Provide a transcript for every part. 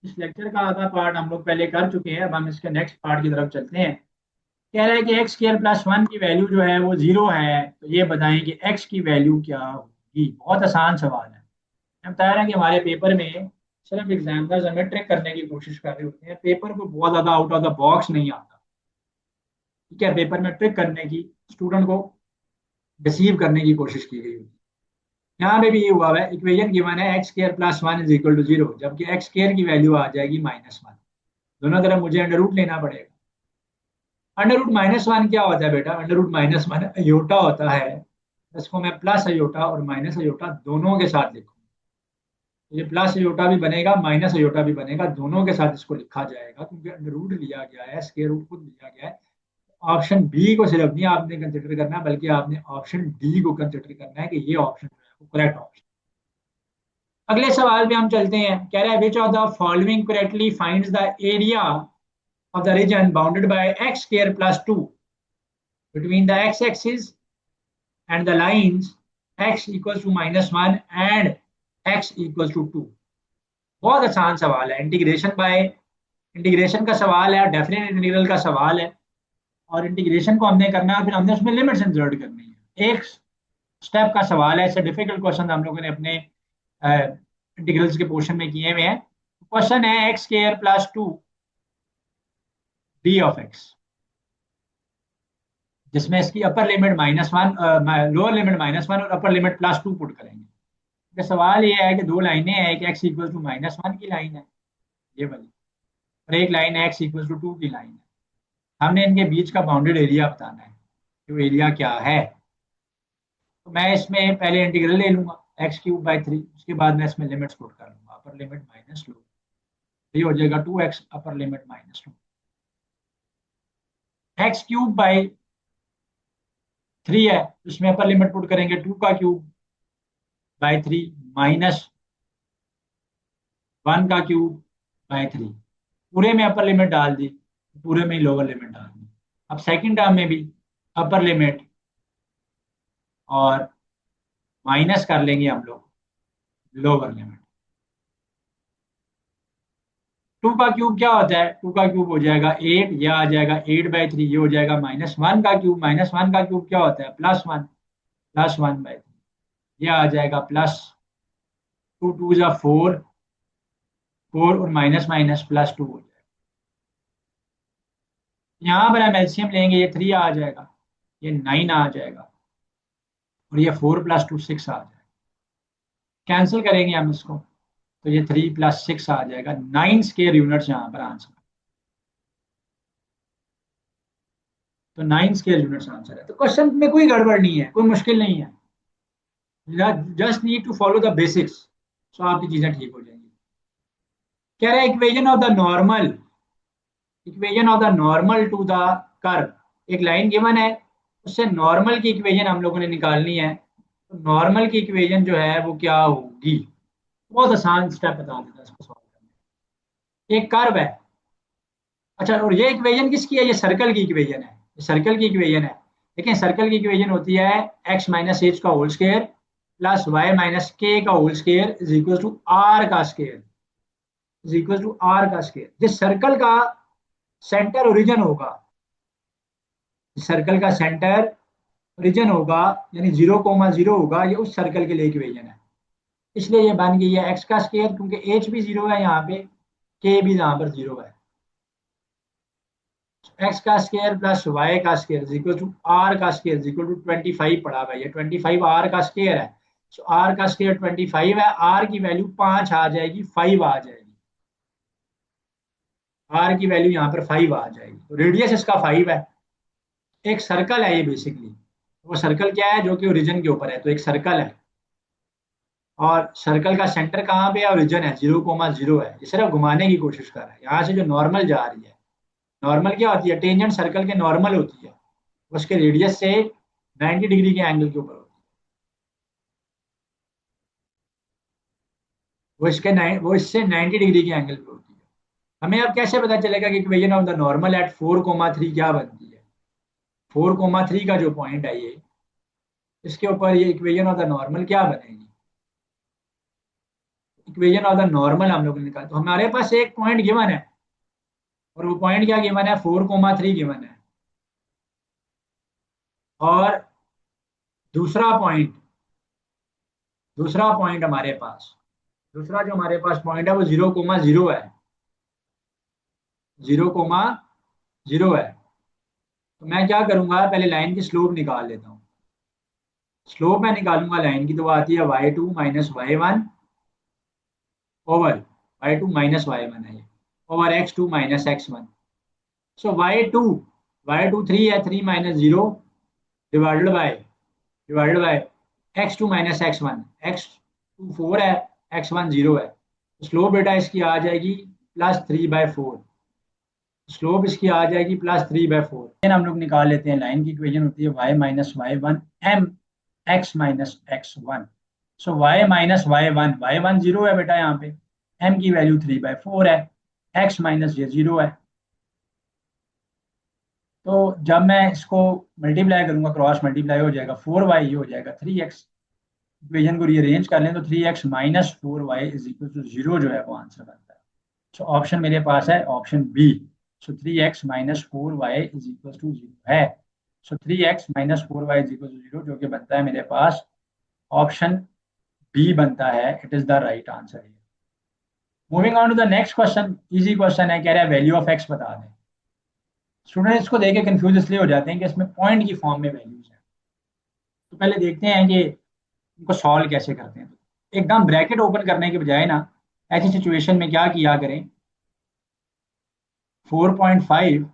इस लेक्चर का आधा पार्ट हम लोग पहले कर चुके हैं, अब हम इसके नेक्स्ट पार्ट की तरफ चलते हैं। कह रहा है कि एक्स स्क्र प्लस वन की वैल्यू जो है वो जीरो है, तो ये बताएं कि एक्स की वैल्यू क्या होगी। बहुत आसान सवाल है। हम बता रहे हैं कि हमारे पेपर में सिर्फ एग्जामिनर्स हमें ट्रिक करने की कोशिश कर रहे होते हैं, पेपर को बहुत ज़्यादा आउट ऑफ द बॉक्स नहीं आता। ठीक है, पेपर में ट्रिक करने की, स्टूडेंट को डिसीव करने की कोशिश की गई होती है। यहाँ पे भी ये हुआ है, इक्वेशन गिवन है x square plus one is equal to zero, जबकि एक्स स्क्र की वैल्यू आ जाएगी -1। दोनों तरफ मुझे अंडर रूट लेना पड़ेगा। अंडर रूट -1 क्या होता है बेटा? अंडर रूट -1 अयोटा होता है। इसको मैं प्लस अयोटा और माइनस अयोटा दोनों के साथ लिखूँ। ये प्लस अयोटा भी बनेगा, माइनस अयोटा भी बनेगा, दोनों के साथ इसको लिखा जाएगा क्योंकि अंडर रूट लिया गया है, स्क्वायर रूट खुद लिया गया है। ऑप्शन बी को सिर्फ नहीं आपने कंसिडर करना, बल्कि आपने ऑप्शन डी को कंसिडर करना है कि ये ऑप्शन जो है वो करेक्ट ऑप्शन। अगले सवाल पे हम चलते हैं। कह रहा है which of the following correctly finds the area of the region bounded by x square plus 2 between the x-axis and the lines x equals to -1 and x equals to 2। बहुत आसान सवाल है, इंटीग्रेशन बाय इंटीग्रेशन का सवाल है, definite integral का सवाल है। और इंटीग्रेशन को हमने करना है, फिर हमने उसमें लिमिट्स इंसर्ट करनी है। एक स्टेप का सवाल है, ऐसे डिफिकल्ट क्वेश्चन हम लोगों ने अपने इंटीग्रल्स के पोर्शन में किए हुए हैं। क्वेश्चन है x square plus two D of x, जिसमें इसकी अपर लिमिट -1, लोअर लिमिट -1 और अपर लिमिट +2 पुट करेंगे। तो सवाल ये है कि दो लाइनें हैं, एक एक्स इक्वल टू -1 की लाइन है, ये वाली, और एक लाइन है एक्स इक्वल टू 2 की लाइन है। हमने इनके बीच का बाउंडेड एरिया बताना है कि वो एरिया क्या है। तो मैं इसमें पहले इंटीग्रल ले लूंगा x³/3, उसके बाद मैं इसमें लिमिट्स पुट कर लूंगा। अपर लिमिट माइनस लो, ये हो जाएगा 2x, अपर लिमिट -2। x³/3 है, उसमें अपर लिमिट पुट करेंगे 2 का क्यूब/3 -1 का क्यूब/3। पूरे में अपर लिमिट डाल दी, पूरे में ही लोअर लिमिट डाल दी। अब सेकंड टर्म में भी अपर लिमिट और माइनस कर लेंगे हम लोग लोअर लिमिट। 2 का क्यूब क्या होता है? 2 का क्यूब हो जाएगा 8, यह आ जाएगा 8/3, ये हो जाएगा -1 का क्यूब। -1 का क्यूब क्या होता है? +1, +1/3, यह आ जाएगा +2 × 2 = 4, 4 और माइनस माइनस +2 हो जाएगा। यहाँ पर हम एलसीएम लेंगे, ये 3 आ जाएगा, ये 9 आ जाएगा, और ये 4 + 2 6 आ जाएगा। कैंसिल करेंगे हम इसको, तो ये 3 + 6 आ जाएगा। 9 स्क्वायर यूनिट्स यहाँ पर आंसर। तो 9 स्क्वायर यूनिट्स आंसर है। तो क्वेश्चन में कोई गड़बड़ नहीं है, कोई मुश्किल नहीं है। Just need to follow the basics, so आपकी चीजें ठीक हो जाएंगी। कह रहा है equation of the normal to the curve. एक लाइन गिवन है, उससे नॉर्मल की इक्वेशन हम लोगों ने निकालनी है। तो नॉर्मल की इक्वेशन जो है वो क्या होगी? बहुत आसान स्टेप बता देता है इसको सॉल्व करने। एक कर्व है, अच्छा, और ये इक्वेशन किसकी है? ये सर्कल की इक्वेशन है, ये सर्कल की इक्वेशन है। देखिए सर्कल की इक्वेशन होती है x - h का whole square plus y - k का whole square is equal to r का square, is equal to r का स्क्वायर। जिस सर्कल का सेंटर ओरिजिन होगा, सर्कल का सेंटर ओरिजिन होगा, यानी 0,0 होगा, ये उस सर्कल के लिए इक्वेशन है। इसलिए ये बन गई है एक्स का स्क्वायर, क्योंकि एच भी 0 है यहाँ पे, के भी यहाँ पर 0 है। एक्स का स्क्वायर प्लस वाई का स्क्वायर इक्वल टू आर का स्क्वायर इक्वल टू 25 पड़ा हुआ है। ये 25 आर का स्क्वायर है, सो आर का स्क्वायर 25 है। आर की वैल्यू 5 आ जाएगी, 5 आ जाएगी। आर की वैल्यू यहाँ पर 5 आ जाएगी, तो रेडियस इसका 5 है। एक सर्कल है ये बेसिकली। वो सर्कल क्या है? जो कि ओरिजिन के ऊपर है, तो एक सर्कल है। और सर्कल का सेंटर कहाँ पे है? ओरिजिन है, 0,0 है। ये सिर्फ घुमाने की कोशिश कर रहा है। यहाँ से जो नॉर्मल जा रही है, नॉर्मल क्या होती है? टेंजेंट सर्कल के नॉर्मल होती है, उसके रेडियस से 90 डिग्री के एंगल के ऊपर होती है। वो इससे 90 डिग्री के एंगल पे होती है। हमें अब कैसे पता चलेगा कि equation of the normal at 4,3 क्या बनती है? 4,3 का जो पॉइंट है ये, इसके ऊपर ये इक्वेशन ऑफ द नॉर्मल क्या बनेगी? इक्वेशन ऑफ द नॉर्मल हम लोग ने निकाला, तो हमारे पास एक पॉइंट गिवन है, और वो पॉइंट क्या गिवन है, 4,3 गिवन है। और दूसरा पॉइंट दूसरा पॉइंट हमारे पास दूसरा जो हमारे पास पॉइंट है वो 0,0 है। 0,0 है। तो मैं क्या करूंगा, पहले लाइन की स्लोप निकाल लेता हूँ। स्लोप मैं निकालूंगा लाइन की, तो वो आती है y2 minus y1 over y2 minus y1 है ये, ओवर x2 माइनस x1। सो y2 3 है, 3 minus 0 divided by x2 minus x1। x2 4 है, x1 0 है, तो स्लोप बेटा इसकी आ जाएगी +3/4। स्लोप इसकी आ जाएगी +3/4। हम लोग निकाल लेते हैं, लाइन की इक्वेशन होती है y minus y1 m x minus x1। सो y 0 है बेटा यहाँ पे, m की वैल्यू 3/4 है, x माइनस ये 0 है। तो जब मैं इसको मल्टीप्लाई करूंगा, क्रॉस मल्टीप्लाई हो जाएगा, 4y ये हो जाएगा 3x। इक्वेशन को रीअरेंज कर लें तो 3x minus 4y is equal to 0 जो है वो आंसर बनता है। सो ऑप्शन मेरे पास है option B. So 3x minus 4y is equal to 0 है। So 3x minus 4y is equal to 0 जो कि बनता है मेरे पास ऑप्शन बी बनता है, it is the right answer. Moving on to the next question, easy question है, कह रहा है वैल्यू ऑफ एक्स बता दें। स्टूडेंट इसको देख के कंफ्यूज इसलिए हो जाते हैं कि इसमें पॉइंट की फॉर्म में वैल्यूज है। तो पहले देखते हैं कि इनको सॉल्व कैसे करते हैं। एकदम ब्रैकेट ओपन करने के बजाय ना, ऐसी सिचुएशन में क्या किया करें, 4.5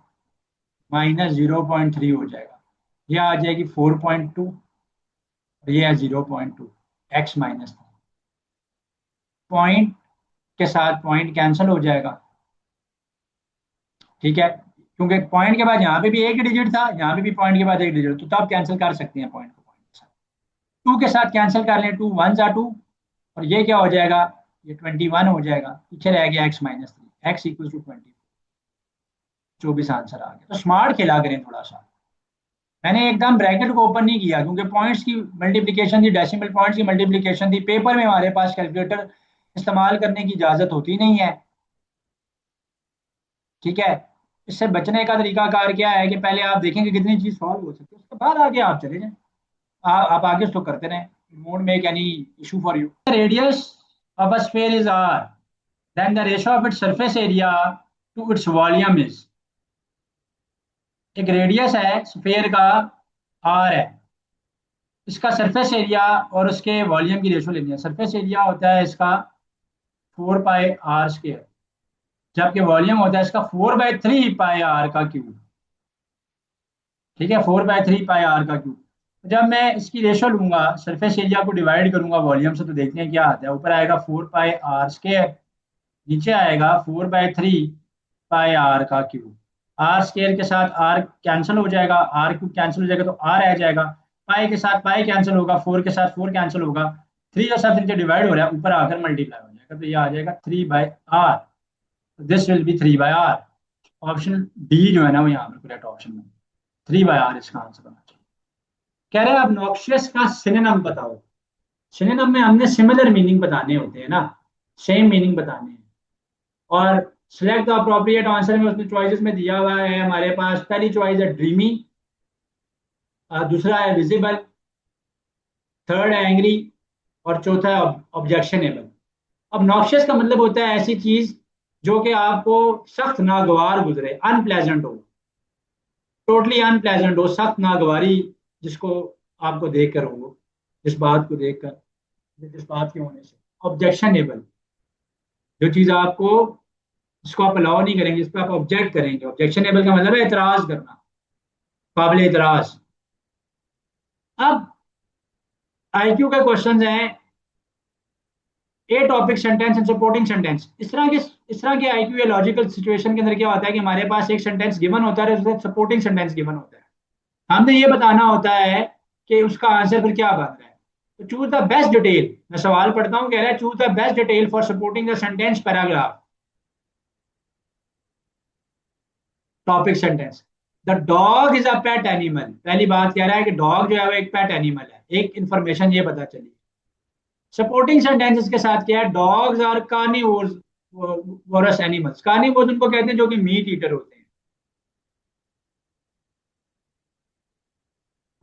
माइनस 0.3 हो जाएगा, यह आ जाएगी 4.2, और ये है 0.2, एक्स माइनस। पॉइंट के साथ पॉइंट कैंसिल हो जाएगा, ठीक है, क्योंकि पॉइंट के बाद यहाँ पे भी एक डिजिट था, यहाँ पे भी पॉइंट के बाद एक डिजिट, तो तब कैंसिल कर सकते हैं पॉइंट को पॉइंट के साथ। 2 के साथ कैंसिल कर लें, 2 1 जा 2, और ये क्या हो जाएगा, ये 21 हो जाएगा, पीछे रह गया x minus 3, x equal to 20। 24 answer आ गया। तो स्मार्ट खेला करें थोड़ा सा। मैंने एकदम ब्रैकेट को ओपन नहीं किया, क्योंकि पॉइंट्स की मल्टीप्लिकेशन थी, डेसिमल पॉइंट्स की मल्टीप्लिकेशन थी, पेपर में हमारे पास कैलकुलेटर इस्तेमाल करने की इजाजत होती नहीं है, ठीक है। इससे बचने का तरीकाकार क्या है कि पहले आप देखेंगे कितनी चीज सॉल्व हो सकती है, उसके बाद आगे आप चले जाएं। आप आगे उसको करते रहें, won't make any issue for you. Radius of a sphere is r, then the ratio of its surface area to its volume is। एक रेडियस है स्फीयर का, r है, इसका सरफेस एरिया और उसके वॉल्यूम की रेशो लेनी है। सरफेस एरिया होता है इसका 4πr², जबकि वॉल्यूम होता है इसका 4/3πr का क्यूब, ठीक है, 4/3πr का क्यूब। जब मैं इसकी रेशो लूंगा, सरफेस एरिया को डिवाइड करूंगा वॉल्यूम से, तो देखते हैं क्या आता है। ऊपर आएगा 4πr², नीचे आएगा 4/3πr का क्यूब। आर स्केयर के साथ आर कैंसिल हो जाएगा, आर क्यूब कैंसिल हो जाएगा, तो आर रह जाएगा। पाई के साथ पाई कैंसिल होगा, 4 के साथ 4 कैंसिल होगा, 3 जो सब नीचे डिवाइड हो रहा है ऊपर आकर मल्टीप्लाई हो जाएगा, तो ये आ जाएगा 3/r। This will be 3/r। Option D जो है ना वो यहाँ पर करेक्ट ऑप्शन में, 3/r इसका आंसर होना चाहिए। कह रहे हैं आप नॉक्शियस का सिनोनिम बताओ। सिनोनिम में हमने सिमिलर मीनिंग बताने होते हैं ना, सेम मीनिंग बताने हैं। और सिलेक्ट द अप्रोप्रिएट आंसर में उसने चॉइसेस में दिया हुआ है हमारे पास, पहली चॉइस है ड्रीमी, दूसरा है विजिबल, थर्ड है एंग्री, और चौथा है ऑब्जेक्शनेबल। अब नॉक्शियस का मतलब होता है ऐसी चीज जो कि आपको सख्त नागवार गुजरे, अनप्लेजेंट हो, टोटली अनप्लेजेंट हो, सख्त नागवारी जिसको आपको देखकर हो, जिस बात को देखकर, जिस बात के होने से। ऑब्जेक्शनेबल, जो चीज आपको, जिसको आप अलाउ नहीं करेंगे, जिस पर आप ऑब्जेक्ट करेंगे। ऑब्जेक्शनेबल का मतलब है एतराज करना, काबिल एतराज। अब आईक्यू के क्वेश्चन हैं, a topic sentence and supporting sentence. इस तरह के आईक्यू या लॉजिकल सिचुएशन के अंदर क्या होता है कि हमारे पास एक सेंटेंस गिवन होता है, उसके सपोर्टिंग सेंटेंस गिवन होता है, हमने ये बताना होता है कि उसका आंसर फिर क्या बन रहा है। तो चूज द बेस्ट डिटेल, मैं सवाल पढ़ता हूँ, कह रहा है choose the best detail for supporting the sentence paragraph topic sentence. The dog is a pet animal, पहली बात कह रहा है कि डॉग जो है वो एक पेट एनिमल है, एक इंफॉर्मेशन ये पता चली। सपोर्टिंग सेंटेंसेस के साथ क्या है, डॉग्स आर कार्निवोर्स वोरस एनिमल्स। कार्निवोर्स उनको कहते हैं जो कि मीट ईटर होते हैं,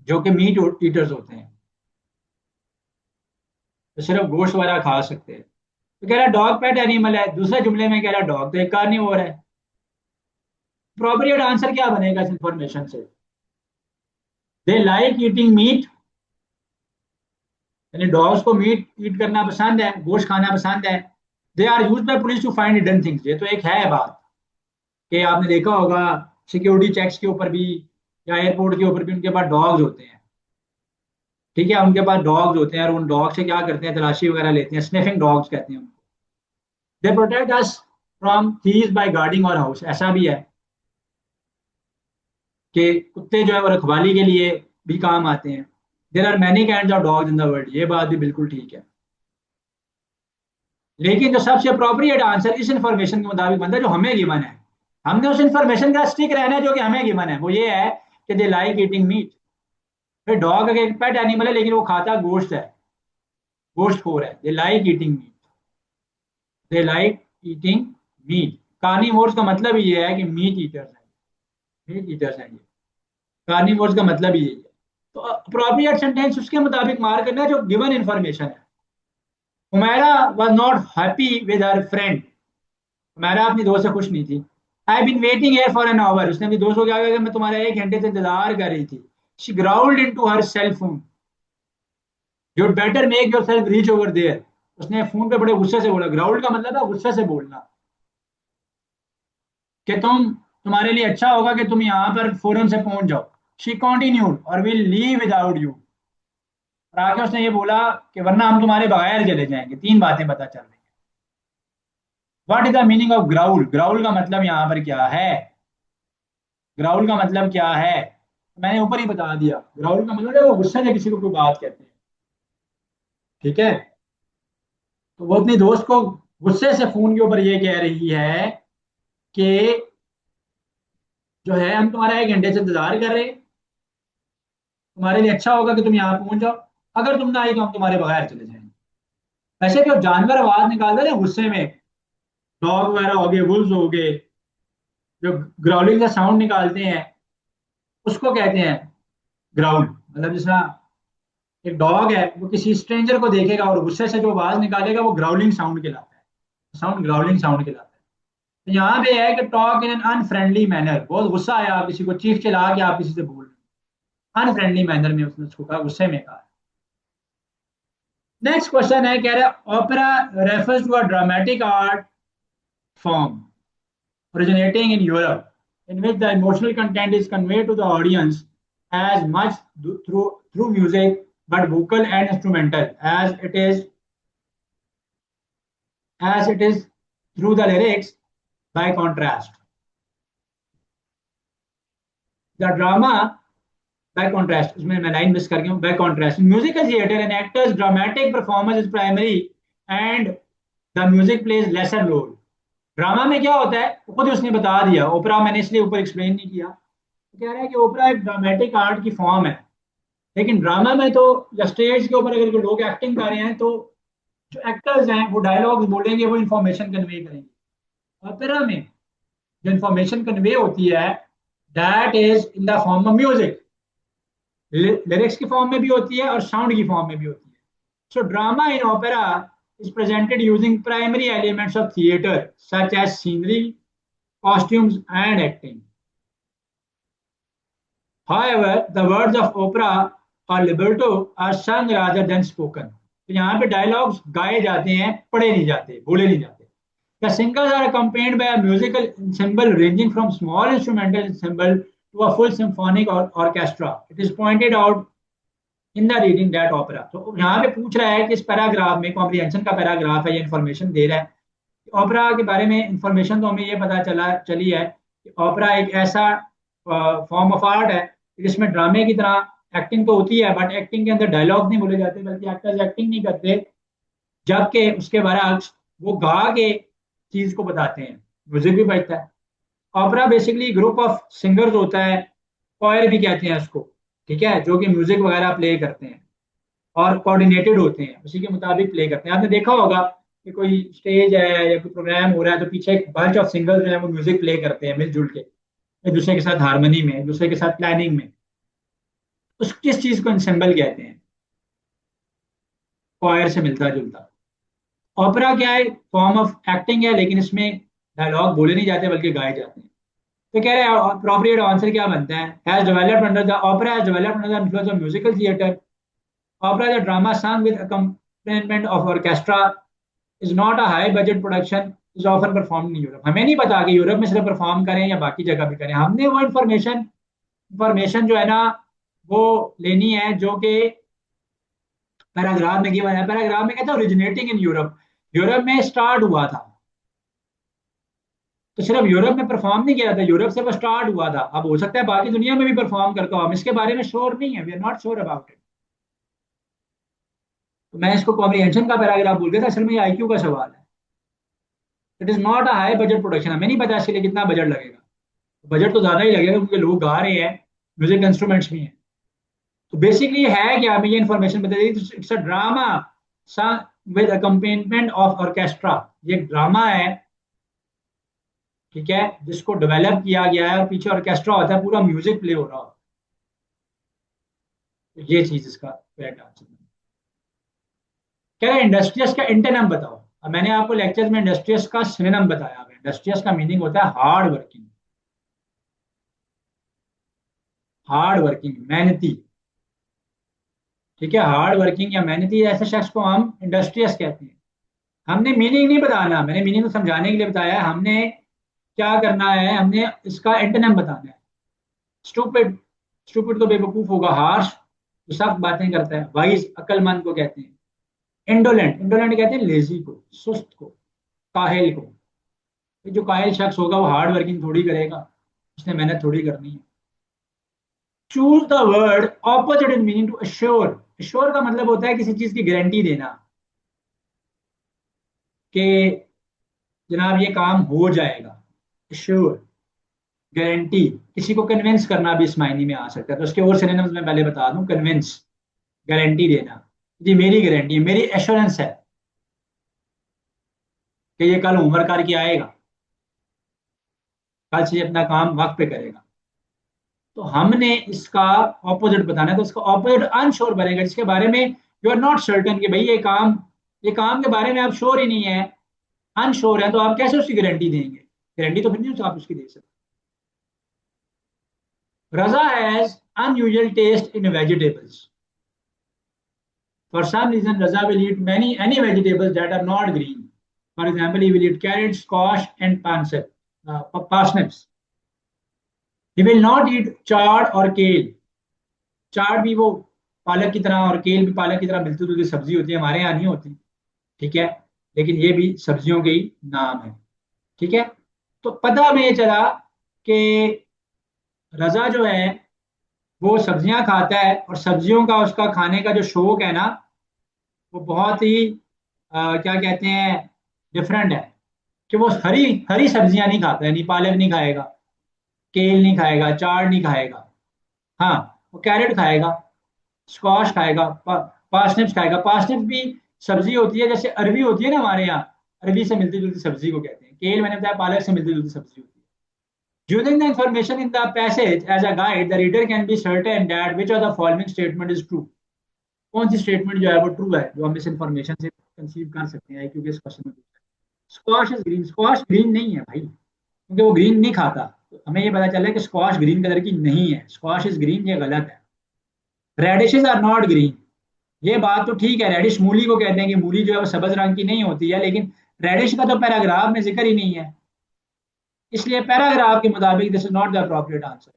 जो कि मीट ईटर्स होते हैं, तो सिर्फ गोश्त वगैरह खा सकते हैं। तो कह रहा डॉग पेट एनिमल है, दूसरे जुमले में कह रहा डॉग तो एक कार्निवोर है। अप्रोप्रिएट आंसर क्या बनेगा इस इंफॉर्मेशन से, दे लाइक ईटिंग मीट, यानी डॉग्स को मीट ईट करना पसंद है, गोश्त खाना पसंद है। They are used by police to find hidden things, ये तो एक है बात कि आपने देखा होगा सिक्योरिटी चेक्स के ऊपर भी या एयरपोर्ट के ऊपर भी उनके पास डॉग्स होते हैं। ठीक है, उनके पास डॉग्स होते हैं और उन डॉग से क्या करते हैं, तलाशी वगैरह लेते हैं, स्निफिंग डॉग्स कहते हैं उनको। They protect us from thieves by guarding our house, ऐसा भी है कि कुत्ते जो है वो रखवाली के लिए भी काम आते हैं। There are many kind of dogs in the world, ये बात भी बिल्कुल ठीक है। लेकिन जो सबसे अप्रोप्रिएट आंसर इस इंफॉर्मेशन के मुताबिक बनता है जो हमें गिवन है, हमने उस इंफॉर्मेशन का स्टिक रहना है जो कि हमें गिवन है, वो ये है कि दे लाइक ईटिंग मीट। फिर डॉग एक पेट एनिमल है लेकिन वो खाता गोश्त है, गोश्त खोर है। दे लाइक ईटिंग मीट, दे लाइक ईटिंग मीट। कार्निवोर्स का मतलब ये है कि मीट ईटर्स हैं, मीट ईटर्स हैं ये। कार्निवोर्स का मतलब ये है। तो अप्रोप्रिएट सेंटेंस उसके मुताबिक मार करना है जो गिवन इंफॉर्मेशन है। Humaira was not happy with her friend, Humaira अपनी दोस्त से खुश नहीं थी। I been waiting here for an hour, उसने अपनी दोस्त को क्या कहा कि मैं तुम्हारा 1 घंटे से इंतजार कर रही थी। She growled into her cell phone, you better make yourself reach over there, उसने फोन पे बड़े गुस्से से बोला। ग्राउल्ड का मतलब है गुस्से से बोलना, कि तुम्हारे लिए अच्छा होगा कि तुम यहाँ पर फौरन से पहुंच जाओ। शी कॉन्टिन्यूड और विल लीव विदाउट यू, और आगे उसने ये बोला कि वरना हम तुम्हारे बगैर चले जाएंगे। तीन बातें पता चल रही हैं। What is the meaning of growl, growl का मतलब यहाँ पर क्या है, ग्राउल का मतलब क्या है, मैंने ऊपर ही बता दिया। ग्राउल का मतलब है वो गुस्से से किसी को कोई बात कहते हैं। ठीक है, तो वो अपनी दोस्त को गुस्से से फोन के ऊपर ये कह रही है कि जो है हम तुम्हारा 1 घंटे से इंतजार कर रहे हैं, तुम्हारे लिए अच्छा होगा कि तुम यहाँ पहुंच जाओ, अगर तुम ना आई तो हम तुम्हारे बगैर चले जाएंगे। वैसे जो जानवर आवाज निकालते हैं ना गुस्से में, डॉग वगैरह हो गए, वुल्स हो गए, जो ग्राउलिंग का साउंड निकालते हैं उसको कहते हैं ग्राउल। मतलब जिस तरह एक डॉग है वो किसी स्ट्रेंजर को देखेगा और गुस्से से जो आवाज निकालेगा वो ग्राउलिंग साउंड कहलाता है, साउंड ग्राउलिंग साउंड कहलाता है। तो यहाँ पे है कि talk in an unfriendly manner, बहुत गुस्सा आया, आप किसी को चीख चिल्ला के आप किसी से बोल रहे हैं, अनफ्रेंडली मैनर में उसने उसको कहा, गुस्से में कहा। नेक्स्ट क्वेश्चन है, कह रहा है opera refers to a dramatic art form originating in Europe, in which the emotional content is conveyed to the audience as much through music, but vocal and instrumental, as it is through the lyrics. By contrast, the drama, by contrast, उसमें मैं line miss कर गया हूँ। By contrast, in musical theater, an actor's dramatic performance is primary, and the music plays lesser role. Drama में क्या होता है वो खुद उसने बता दिया, ओपरा मैंने इसलिए ऊपर एक्सप्लेन नहीं किया। तो कह रहा है कि ओपरा एक ड्रामेटिक आर्ट की फॉर्म है, लेकिन ड्रामा में तो या स्टेज के ऊपर अगर कोई लोग एक्टिंग कर रहे हैं तो जो एक्टर्स हैं वो डायलॉग्स बोलेंगे, वो इन्फॉर्मेशन कन्वे करेंगे। ओपेरा में जो इन्फॉर्मेशन कन्वे होती है that is in the form of music, lyrics की फॉर्म में भी होती है और साउंड की फॉर्म में भी होती है। So drama in opera is presented using primary elements of theater such as scenery, costumes, and acting. However, the words of opera or libretto are sung rather than spoken. तो यहाँ पे dialogues गाए जाते हैं, पढ़े नहीं जाते, बोले नहीं जाते। The singers are accompanied by a musical ensemble ranging from small instrumental ensemble to a full symphonic or orchestra. It is pointed out in the reading that opera. तो यहाँ पे पूछ रहा है कि इस पैराग्राफ में, कॉम्प्रिहेंशन का पैराग्राफ है, ये इन्फॉर्मेशन दे रहा है ओपेरा के बारे में। इंफॉर्मेशन तो हमें ये पता चली है कि ओपेरा एक ऐसा फॉर्म ऑफ आर्ट है जिसमें ड्रामे की तरह एक्टिंग तो होती है, बट एक्टिंग के अंदर डायलॉग नहीं बोले जाते, बल्कि एक्टर्स एक्टिंग नहीं करते, जबकि उसके बरक्स वो गा के चीज को बताते हैं, म्यूजिक भी बजता है। Opera basically group of singers होता है, कॉयर भी कहते हैं उसको, ठीक है, जो कि म्यूजिक वगैरह प्ले करते हैं। और कोऑर्डिनेटेड होते हैं, उसी के मुताबिक प्ले करते हैं। आपने देखा होगा कि कोई स्टेज है या कोई प्रोग्राम हो रहा है तो पीछे एक बंच ऑफ सिंगर्स जो है वो म्यूजिक प्ले करते हैं मिलजुल के, एक दूसरे के साथ हारमोनी में, एक दूसरे के साथ प्लानिंग में। उस किस चीज को इंसेंबल कहते हैं? क्वायर से मिलता जुलता। ओपेरा क्या है? फॉर्म ऑफ एक्टिंग है, लेकिन इसमें डायलॉग बोले नहीं जाते बल्कि गाए जाते हैं। तो कह रहे हैं अप्रोप्रिएट आंसर क्या बनता है? Has developed under the opera has developed under the influence of musical theatre. Opera is a drama sung with accompaniment of orchestra, is not a high budget production, is often performed in Europe। हमें नहीं पता कि Europe में सिर्फ perform करें या बाकी जगह भी करें। हमने वो इंफॉर्मेशन जो है ना वो लेनी है जो कि पैराग्राफ में गिवन है। पैराग्राफ में कहता है ओरिजिनेटिंग इन यूरोप, यूरोप में स्टार्ट हुआ था। तो सिर्फ यूरोप में परफॉर्म नहीं किया था, यूरोप से वो स्टार्ट हुआ था। अब हो सकता है बाकी दुनिया में भी परफॉर्म करता हो, हम इसके बारे में श्योर नहीं है, we are not sure about it. तो मैं इसको कॉम्प्रिहेंशन का पैराग्राफ बोल गया था, असल में ये आईक्यू का सवाल है। It is not a high budget production, हमें नहीं पता इसके लिए कितना बजट लगेगा। बजट तो ज्यादा ही लगेगा क्योंकि लोग गा रहे हैं, म्यूजिक इंस्ट्रूमेंट्स भी हैं। तो बेसिकली है क्या, हमें ये इन्फॉर्मेशन बता दी। It's a drama with accompaniment of orchestra. ये एक ड्रामा है, ठीक है, जिसको डेवलप किया गया है और पीछे ऑर्केस्ट्रा होता है, पूरा म्यूजिक प्ले हो रहा हो। तो ये चीज इसका करेक्ट आंसर। कह रहे इंडस्ट्रियस का एंटोनिम बताओ। अब मैंने आपको लेक्चर में इंडस्ट्रियस का सिनोनिम बताया है। इंडस्ट्रियस का मीनिंग होता है हार्ड वर्किंग, हार्ड वर्किंग, मेहनती। ठीक है, हार्ड वर्किंग या मेहनती ऐसे शख्स को हम इंडस्ट्रियस कहते हैं। हमने मीनिंग नहीं बताना, मैंने मीनिंग को समझाने के लिए बताया है। हमने क्या करना है, हमने इसका एंटोनिम बताना है। स्टूपिड, स्टूपिड तो बेवकूफ होगा, हार्श जो सख्त बातें करता है। वाइज अक्लमंद को कहते हैं। इंडोलेंट, इंडोलेंट कहते हैं लेजी को, सुस्त को, काहिल को। जो काहिल शख्स होगा वो हार्ड वर्किंग थोड़ी करेगा, उसने मेहनत थोड़ी करनी है। Choose the word opposite in meaning to assure. Assure का मतलब होता है किसी चीज की गारंटी देना कि जनाब ये काम हो जाएगा। Assure, guarantee. किसी को कन्विंस करना भी इस मायने में आ सकता है। तो उसके और सिनोनिम्स मैं पहले बता दूं। कन्विंस, गारंटी देना, जी मेरी गारंटी है, मेरी एश्योरेंस है कि ये कल होमवर्क करके आएगा, कल से ये अपना काम वक्त पे करेगा। तो हमने इसका ऑपोजिट बताना है, तो इसका ऑपोजिट अनश्योर बनेगा, जिसके बारे में यू आर नॉट सर्टन कि भाई ये काम के बारे में आप श्योर ही नहीं है, अनश्योर है, तो आप कैसे उसकी गारंटी देंगे? गारंटी तो फिर नहीं आप उसकी दे सकते। Raja has unusual taste in vegetables. For some reason, Raza will eat any vegetables that are not green. For example, he will eat carrots, squash, and parsnips. He will not eat chard or kale. Chard भी वो पालक की तरह और केल भी पालक की तरह मिलती जुलती सब्जी होती है, हमारे यहाँ नहीं होती। ठीक है, लेकिन ये भी सब्जियों के ही नाम है। ठीक है, तो पता हमें ये चला कि रजा जो है वो सब्जियां खाता है, और सब्जियों का उसका खाने का जो शौक है ना वो बहुत ही क्या कहते हैं, डिफरेंट है। कि वो हरी हरी सब्जियां नहीं खाता है, नहीं पालक नहीं खाएगा, केल नहीं खाएगा, चार नहीं खाएगा। हाँ, वो कैरेट खाएगा, स्क्वाश खाएगा, पार्सनिप्स खाएगा। पार्सनिप्स भी सब्जी होती है, जैसे अरबी होती है ना हमारे यहाँ, अरबी से मिलती जुलती सब्जी को कहते हैं। केल मैंने बताया पालक से मिलती जुलती सब्जी होती है। Using the information in the passage as a guide, the reader can be certain that which of the following statement is true। कौन सी स्टेटमेंट जो है वो ट्रू है, जो हम इस इंफॉर्मेशन से कंसीव कर सकते हैं, क्योंकि इस क्वेश्चन में squash is green. Squash green नहीं है भाई, क्योंकि वो ग्रीन नहीं खाता। तो हमें ये पता चला है कि स्क्वाश ग्रीन कलर की नहीं है। स्क्वाश इज ग्रीन, ये गलत है। रेडिशेज आर नॉट ग्रीन, ये बात तो ठीक है। रेडिश मूली को कहते हैं कि मूली जो है वो सब्ज रंग की नहीं होती है, लेकिन रेडिश का तो पैराग्राफ में जिक्र ही नहीं है, इसलिए पैराग्राफ के मुताबिक this is not the appropriate answer.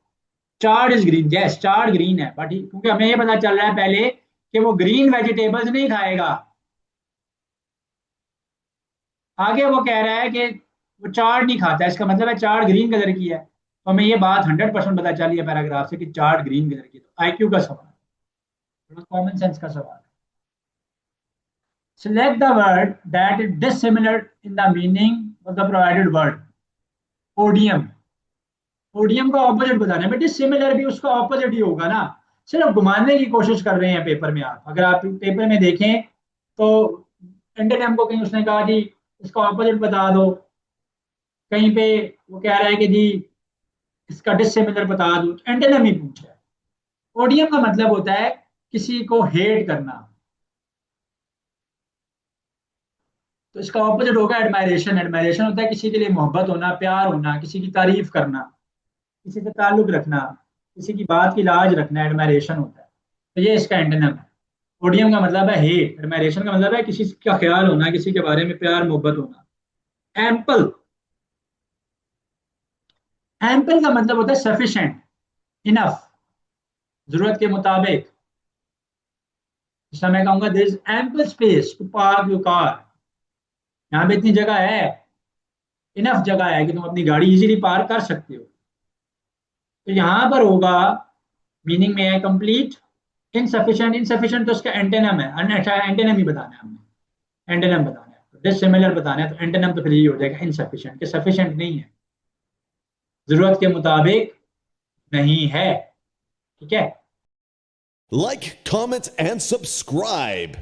Chard is green, yes chard green है, बट क्योंकि हमें ये पता चल रहा है पहले कि वो ग्रीन वेजिटेबल्स नहीं खाएगा। आगे वो कह रहा है कि वो चार्ड नहीं खाता है, इसका मतलब है चार्ड ग्रीन कलर की है। तो हमें ये बात 100% पता चली है पैराग्राफ से कि चार्ड ग्रीन कलर की। तो आईक्यू का सवाल, थोड़ा कॉमन सेंस का सवाल है। Select the word that is dissimilar in the meaning of the provided word. Odium, odium का ऑपोजिट बताना है। डिसिमिलर भी उसका ऑपोजिट ही होगा ना। सिर्फ घुमाने की कोशिश कर रहे हैं पेपर में। आप अगर आप पेपर में देखें तो एंटोनिम को कहीं उसने कहा जी इसका ऑपोजिट बता दो, कहीं पे वो कह रहा है कि जी इसका डिसिमिलर बता दो, एंटोनिम ही पूछा है। ओडियम का मतलब होता है किसी को हेट करना, तो इसका ऑपोजिट होगा एडमायरेशन। एडमायरेशन होता है किसी के लिए मोहब्बत होना, प्यार होना, किसी की तारीफ करना, किसी से ताल्लुक रखना, किसी की बात की लाज रखना, एडमायरेशन होता है। तो ये इसका एंटोनिम है। ओडियम का मतलब है हेट, एडमायरेशन का मतलब है किसी का ख्याल होना, किसी के बारे में प्यार मोहब्बत होना। एम्पल, एम्पल का मतलब होता है सफिशिएंट, इनफ, जरूरत के मुताबिक। जैसा मैं कहूंगा this ample space to park your car, यहाँ पे इतनी जगह है, इनफ जगह है कि तुम अपनी गाड़ी इजीली पार्क कर सकते हो। तो यहाँ पर होगा मीनिंग में है कंप्लीट, इनसफिशिएंट। इनसफिशिएंट तो उसका एंटेनम है, अच्छा एंटेनम ही बताना है हमने, एंटेनम बताना है। तो डिसिमिलर बताना है तो एंटेनम तो फिर ये हो जाएगा इनसफिशिएंट, कि सफिशिएंट नहीं है, जरूरत के मुताबिक नहीं है। ठीक है। Like, comment, and subscribe.